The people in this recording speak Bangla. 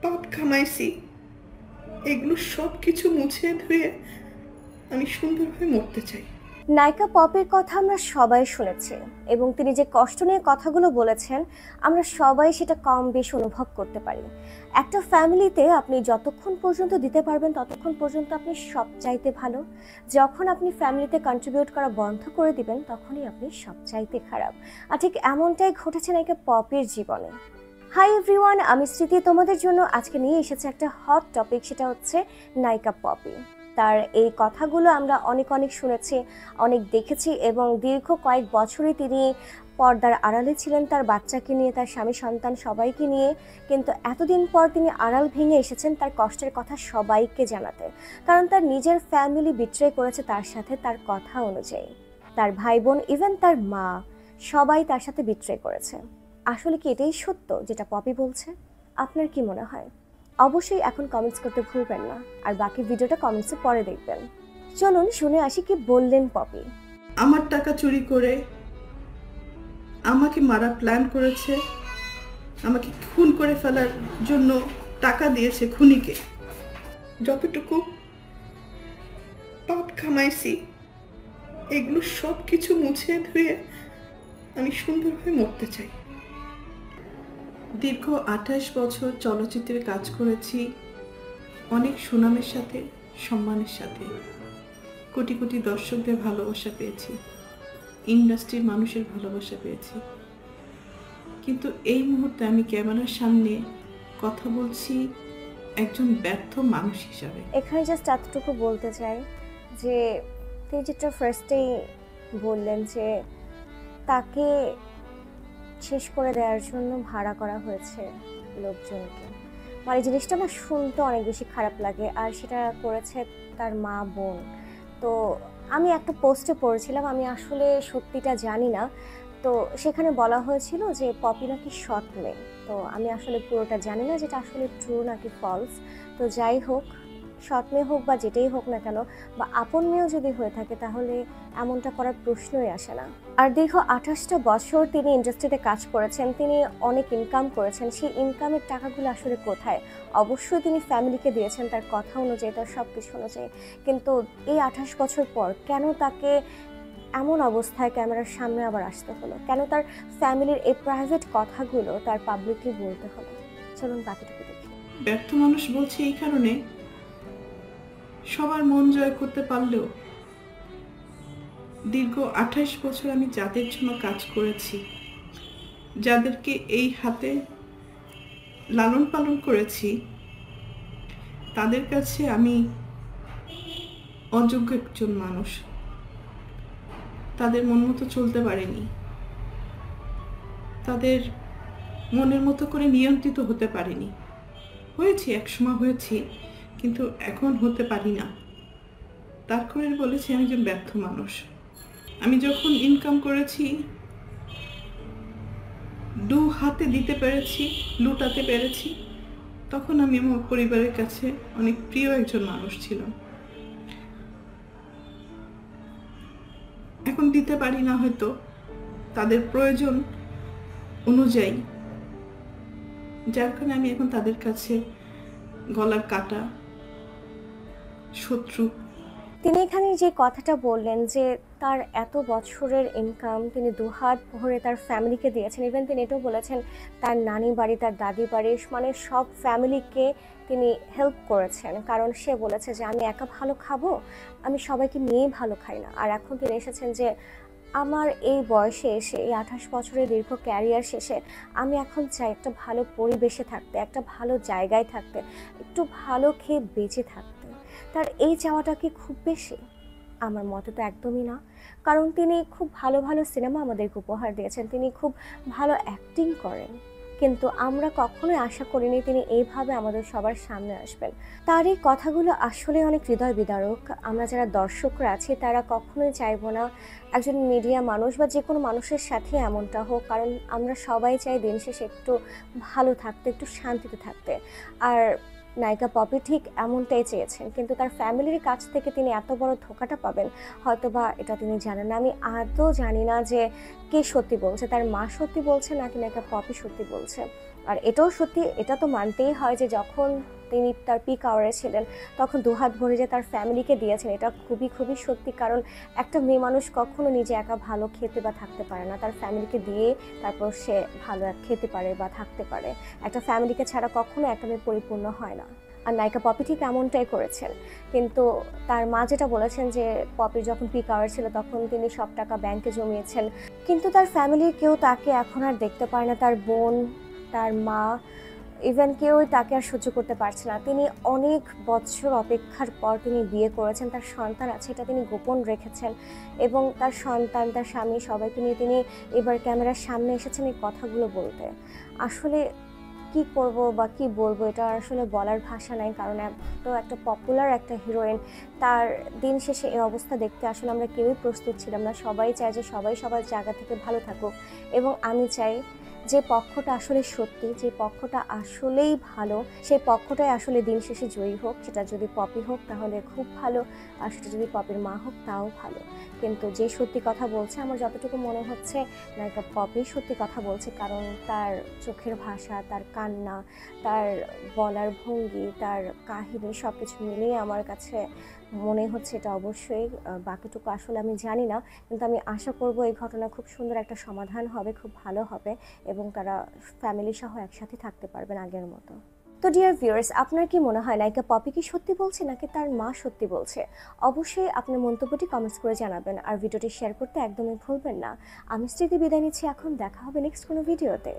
পাপ কামাইছি, এগুলো সব কিছু মুছে ধুয়ে আমি সুন্দরভাবে মরতে চাই। নায়িকা পপির কথা আমরা সবাই শুনেছি এবং তিনি যে কষ্ট নিয়ে কথাগুলো বলেছেন আমরা সবাই সেটা কম বেশি অনুভব করতে পারি। একটা ফ্যামিলিতে আপনি যতক্ষণ পর্যন্ত দিতে পারবেন ততক্ষণ পর্যন্ত আপনি সবচাইতে ভালো। যখন আপনি ফ্যামিলিতে কন্ট্রিবিউট করা বন্ধ করে দিবেন তখনই আপনি সবচাইতে খারাপ। আর ঠিক এমনটাই ঘটেছে নায়িকা পপির জীবনে। হাই এভরিওয়ান, আমি স্মৃতি তোমাদের জন্য আজকে নিয়ে এসেছি একটা হট টপিক, সেটা হচ্ছে নায়িকা পপি। তার এই কথাগুলো আমরা অনেক অনেক শুনেছি, অনেক দেখেছি এবং দীর্ঘ কয়েক বছরই তিনি পর্দার আড়ালে ছিলেন তার বাচ্চাকে নিয়ে, তার স্বামী সন্তান সবাইকে নিয়ে। কিন্তু এতদিন পর তিনি আড়াল ভেঙে এসেছেন তার কষ্টের কথা সবাইকে জানাতে, কারণ তার নিজের ফ্যামিলি বিট্রে করেছে তার সাথে, তার কথা অনুযায়ী তার ভাই বোন ইভেন তার মা সবাই তার সাথে বিট্রে করেছে। আসলে কি এটাই সত্য যেটা পপি বলছে? আপনার কি মনে হয়? অবশ্যই এখন কমেন্টস করতে ভুলবেন না, আর বাকি ভিডিওটা কমেন্টসে পরে দেখবেন। চলুন শুনে আসি কি বললেন পপি। আমার টাকা চুরি করে আমাকে মারা প্ল্যান করেছে, আমাকে খুন করে ফেলার জন্য টাকা দিয়েছে খুনিকে। যতটুকু পাপ কামাইছি, এগুলো সব কিছু মুছে ধুয়ে আমি সুন্দরভাবে মরতে চাই। দীর্ঘ 28 বছর চলচ্চিত্রে কাজ করেছি, অনেক সুনামের সাথে, সম্মানের সাথে। কোটি কোটি দর্শকদের ভালোবাসা পেয়েছি, ইন্ডাস্ট্রির মানুষের ভালোবাসা পেয়েছি। কিন্তু এই মুহূর্তে আমি ক্যামেরার সামনে কথা বলছি একজন ব্যর্থ মানুষ হিসাবে। এখানে জাস্ট এতটুকু বলতে চাই যে তিনি যেটা ফার্স্টেই বললেন যে তাকে শেষ করে দেওয়ার জন্য ভাড়া করা হয়েছে লোকজনকে, মানে জিনিসটা না শুনতে অনেক বেশি খারাপ লাগে। আর সেটা করেছে তার মা বোন। তো আমি একটা পোস্টে পড়েছিলাম, আমি আসলে সত্যিটা জানি না, তো সেখানে বলা হয়েছিল যে পপি নাকি সৎ মেয়ে। তো আমি আসলে পুরোটা জানি না যেটা আসলে ট্রু নাকি ফলস। তো যাই হোক, সৎ মেয়ে হোক বা যেটাই হোক না কেন, বা আপন মেয়েও যদি হয়ে থাকে তাহলে এমনটা করার প্রশ্নই আসে না। আর দীর্ঘ 28টা বছর তিনি ইন্ডাস্ট্রিতে কাজ করেছেন, তিনি অনেক ইনকাম করেছেন। সেই ইনকামের টাকাগুলো আসলে কোথায়? অবশ্যই তিনি ফ্যামিলিকে দিয়েছেন তার কথা অনুযায়ী, তার সব কিছু অনুযায়ী। কিন্তু এই 28 বছর পর কেন তাকে এমন অবস্থায় ক্যামেরার সামনে আবার আসতে হলো? কেন তার ফ্যামিলির এই প্রাইভেট কথাগুলো তার পাবলিকলি বলতে হলো? চলুন বাকিটুকু দেখি। ব্যর্থ মানুষ বলছে এই কারণে, সবার মন জয় করতে পারলেও দীর্ঘ 28 বছর আমি যাদের জন্য কাজ করেছি, যাদেরকে এই হাতে লালন পালন করেছি, তাদের কাছে আমি অযোগ্য একজন মানুষ। তাদের মন মতো চলতে পারিনি, তাদের মনের মতো করে নিয়ন্ত্রিত হতে পারিনি। হয়েছি, একসময় হয়েছি, কিন্তু এখন হতে পারি না। তার করে বলেছি আমি একজন ব্যর্থ মানুষ। আমি যখন ইনকাম করেছি, দু হাতে দিতে পেরেছি, লুটাতে পেরেছি, তখন আমি আমার পরিবারের কাছে অনেক প্রিয় একজন মানুষ ছিলাম। এখন দিতে পারি না হয়তো তাদের প্রয়োজন অনুযায়ী, যার কারণে আমি এখন তাদের কাছে গলার কাটা, শত্রু। তিনি এখানে যে কথাটা বললেন যে তার এত বছরের ইনকাম তিনি দুহাত ভরে তার ফ্যামিলিকে দিয়েছেন, ইভেন তিনি এটাও বলেছেন তার নানি বাড়ি, তার দাদি বাড়ি, মানে সব ফ্যামিলিকে তিনি হেল্প করেছেন। কারণ সে বলেছে যে আমি একা ভালো খাবো, আমি সবাইকে নিয়েই ভালো খাই না। আর এখন তিনি এসেছেন যে আমার এই বয়সে এসে, এই 28 বছরের দীর্ঘ ক্যারিয়ার শেষে আমি এখন চাই একটা ভালো পরিবেশে থাকতে, একটা ভালো জায়গায় থাকতে, একটু ভালো খেয়ে বেঁচে থাকতে। তার এই চাওয়াটা কি খুব বেশি? আমার মতে তো একদমই না। কারণ তিনি খুব ভালো ভালো সিনেমা আমাদেরকে উপহার দিয়েছেন, তিনি খুব ভালো অ্যাক্টিং করেন, কিন্তু আমরা কখনোই আশা করিনি তিনি এইভাবে আমাদের সবার সামনে আসবেন। তার এই কথাগুলো আসলে অনেক হৃদয় বিদারক। আমরা যারা দর্শকরা আছি তারা কখনোই চাইবো না একজন মিডিয়া মানুষ বা যে কোনো মানুষের সাথে এমনটা হোক, কারণ আমরা সবাই চাই দিন শেষে একটু ভালো থাকতে, একটু শান্তিতে থাকতে। আর নায়িকা পপি ঠিক এমনটাই চেয়েছেন, কিন্তু তার ফ্যামিলির কাছ থেকে তিনি এত বড় ধোঁকাটা পাবেন হয়তোবা এটা তিনি জানেন না। আমি আদৌ জানি না যে কে সত্যি বলছে, তার মা সত্যি বলছে নাকি নায়িকা পপি সত্যি বলছে। আর এটাও সত্যি, এটা তো মানতেই হয় যে যখন তিনি তার পিক আওয়ারে ছিলেন তখন দুহাত ভরে যে তার ফ্যামিলিকে দিয়েছেন, এটা খুবই খুবই সত্যি। কারণ একটা মেয়ে মানুষ কখনো নিজে একা ভালো খেতে বা থাকতে পারে না, তার ফ্যামিলিকে দিয়ে তারপর সে ভালো খেতে পারে বা থাকতে পারে। একটা ফ্যামিলিকে ছাড়া কখনো একটা মেয়ে পরিপূর্ণ হয় না। আর নায়িকা পপি ঠিক এমনটাই করেছেন। কিন্তু তার মা যেটা বলেছেন যে পপির যখন পিক আওয়ার ছিল তখন তিনি সব টাকা ব্যাংকে জমিয়েছেন, কিন্তু তার ফ্যামিলির কেউ তাকে এখন আর দেখতে পারে না। তার বোন, তার মা, ইভেন কেউই তাকে আর সহ্য করতে পারছে না। তিনি অনেক বছর অপেক্ষার পর তিনি বিয়ে করেছেন, তার সন্তান আছে, এটা তিনি গোপন রেখেছেন এবং তার সন্তান, তার স্বামী সবাইকে নিয়ে তিনি এবার ক্যামেরার সামনে এসেছেন এই কথাগুলো বলতে। আসলে কি করব বা কি বলবো, এটা আসলে বলার ভাষা নাই। কারণ এত একটা পপুলার একটা হিরোইন, তার দিন শেষে এই অবস্থা দেখতে আসলে আমরা কেউই প্রস্তুত ছিলাম না। সবাই চায় যে সবাই সবার জায়গা থেকে ভালো থাকুক, এবং আমি চাই যে পক্ষটা আসলে সত্যি, যে পক্ষটা আসলেই ভালো, সেই পক্ষটাই আসলে দিন শেষে জয়ী হোক। সেটা যদি পপি হোক তাহলে খুব ভালো, আর সেটা যদি পপির মা হোক তাও ভালো। কিন্তু যে সত্যি কথা বলছে, আমার যতটুকু মনে হচ্ছে নায়িকা পপি সত্যি কথা বলছে। কারণ তার চোখের ভাষা, তার কান্না, তার বলার ভঙ্গি, তার কাহিনী সব কিছু মিলিয়ে আমার কাছে মনে হচ্ছে এটা অবশ্যই। বাকিটুকু আসলে আমি জানি না, কিন্তু আমি আশা করব এই ঘটনা খুব সুন্দর একটা সমাধান হবে, খুব ভালো হবে এবং তারা ফ্যামিলি সহ একসাথে থাকতে পারবেন আগের মতো। তো ডিয়ার ভিউয়ার্স, আপনার কি মনে হয় নায়িকা পপি কি সত্যি বলছে নাকি তার মা সত্যি বলছে? অবশ্যই আপনার মন্তব্যটি কমেন্টস করে জানাবেন, আর ভিডিওটি শেয়ার করতে একদমই ভুলবেন না। আমি স্মৃতি বিদায় নিচ্ছি এখন, দেখা হবে নেক্সট কোনো ভিডিওতে।